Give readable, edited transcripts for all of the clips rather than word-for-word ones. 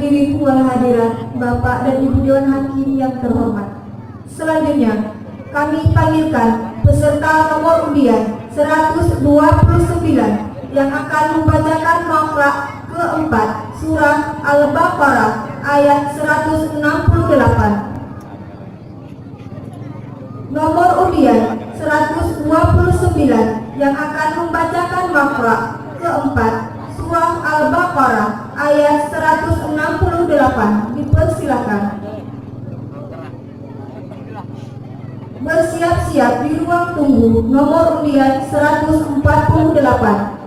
Hadirin wal hadirat, Bapak dan Ibu Dewan Hakim yang terhormat. Selanjutnya, kami panggilkan peserta nomor undian 129 yang akan membacakan makhraj keempat surah Al-Baqarah ayat 168. Nomor undian 129 yang akan membacakan makhraj keempat surah Al-Baqarah ayat 168. Dipersilakan. Bersiap-siap di ruang tunggu nomor undian 148.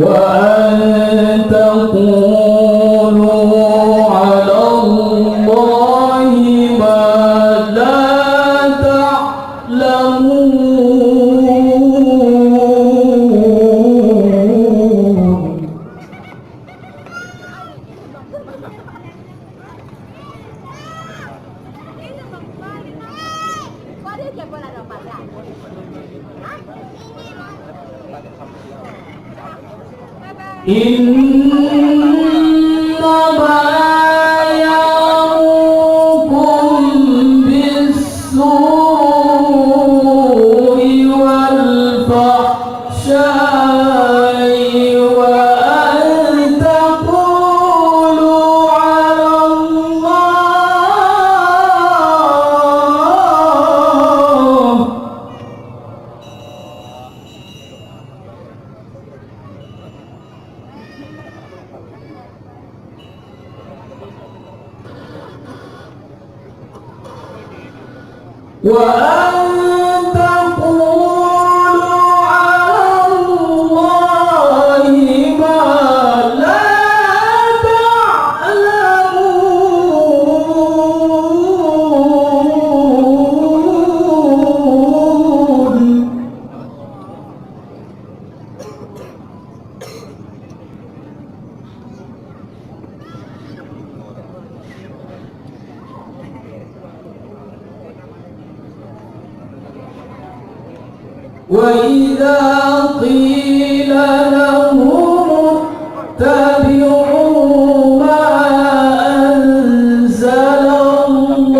وأن تقولوا على الله ما لا تعلمون. إنما يأمركم بالسوء والفحشاء وأن تقولوا على الله وأن تقولوا على الله ما لا تعلمون. وإذا قيل لهم اتبعوا ما أنزل الله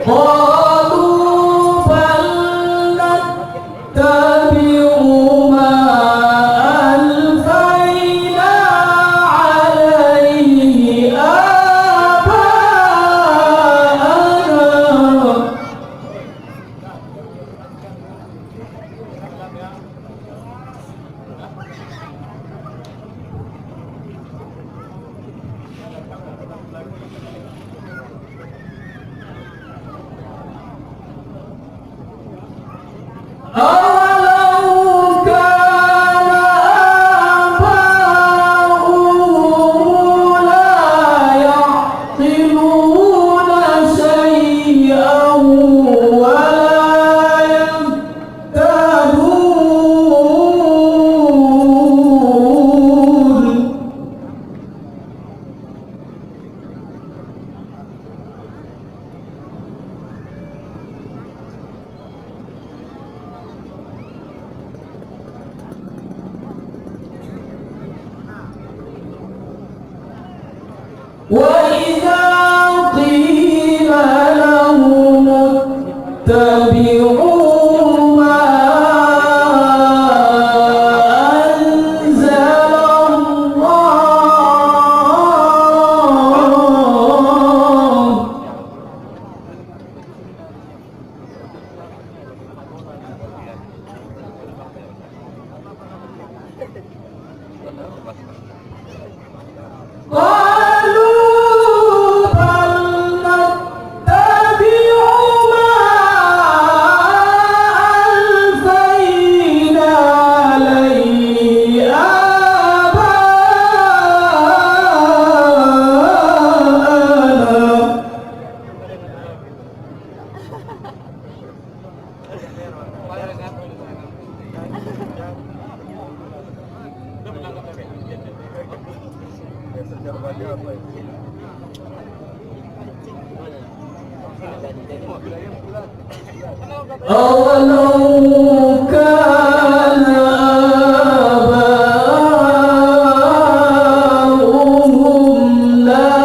قالوا بل نتبع ما ألفينا عليه آباءنا. أولو كان آباؤهم لا يعقلون شيئا ولا يهتدون. وإذا قيل لهم اتبعوا ما أنزل الله قالوا بل نتبع ما ألفينا عليه آباءنا. أولو كان آباؤهم لا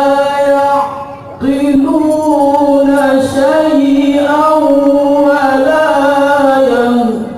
يعقلون شيئا ولا يهتدون.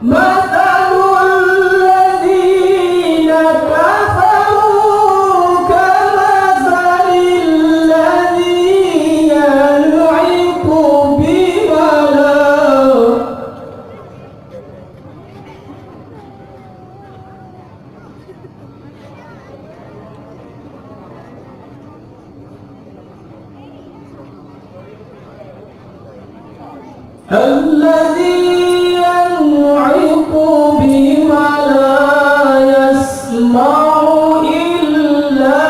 مثل الذين كفروا كمثل الذي ينعق بما لا الذي ينعق بما لا يسمع إلا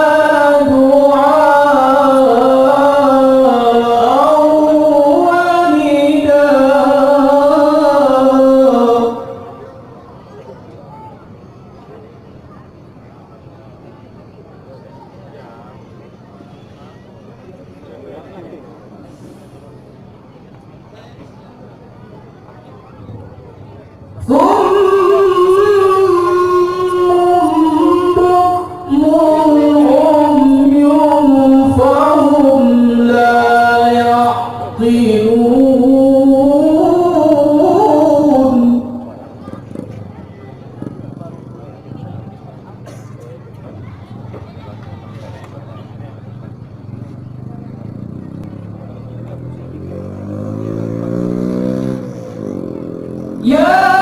دعاء ونداء يا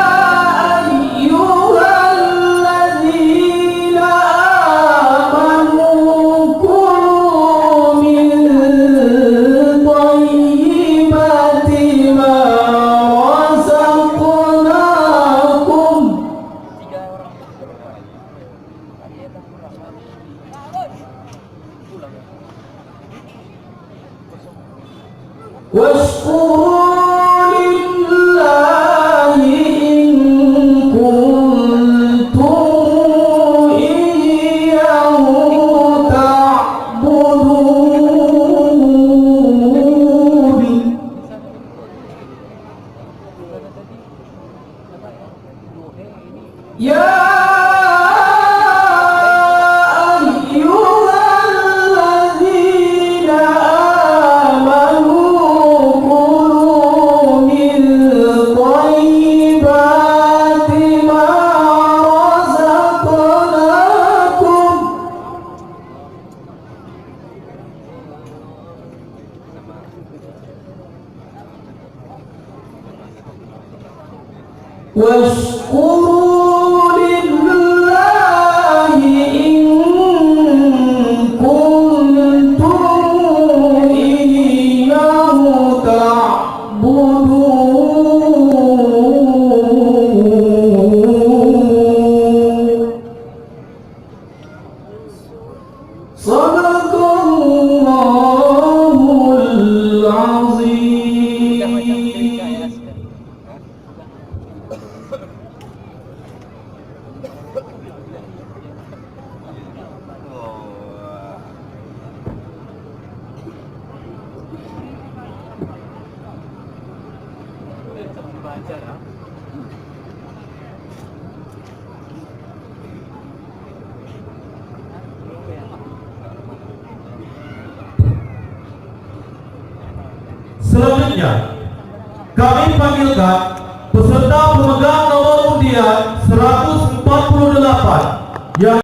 أيها الذين آمنوا كلوا من طيبات ما رزقناكم واشكروا لله إن كنتم إياه تعبدون يا أيها الذين آمنوا كلوا من طيبات ما رزقناكم واشكروا لله إن كنتم إياه تعبدون صدق الله العظيم. Selanjutnya, kami panggilkan peserta pemegang nomor undian 148 yang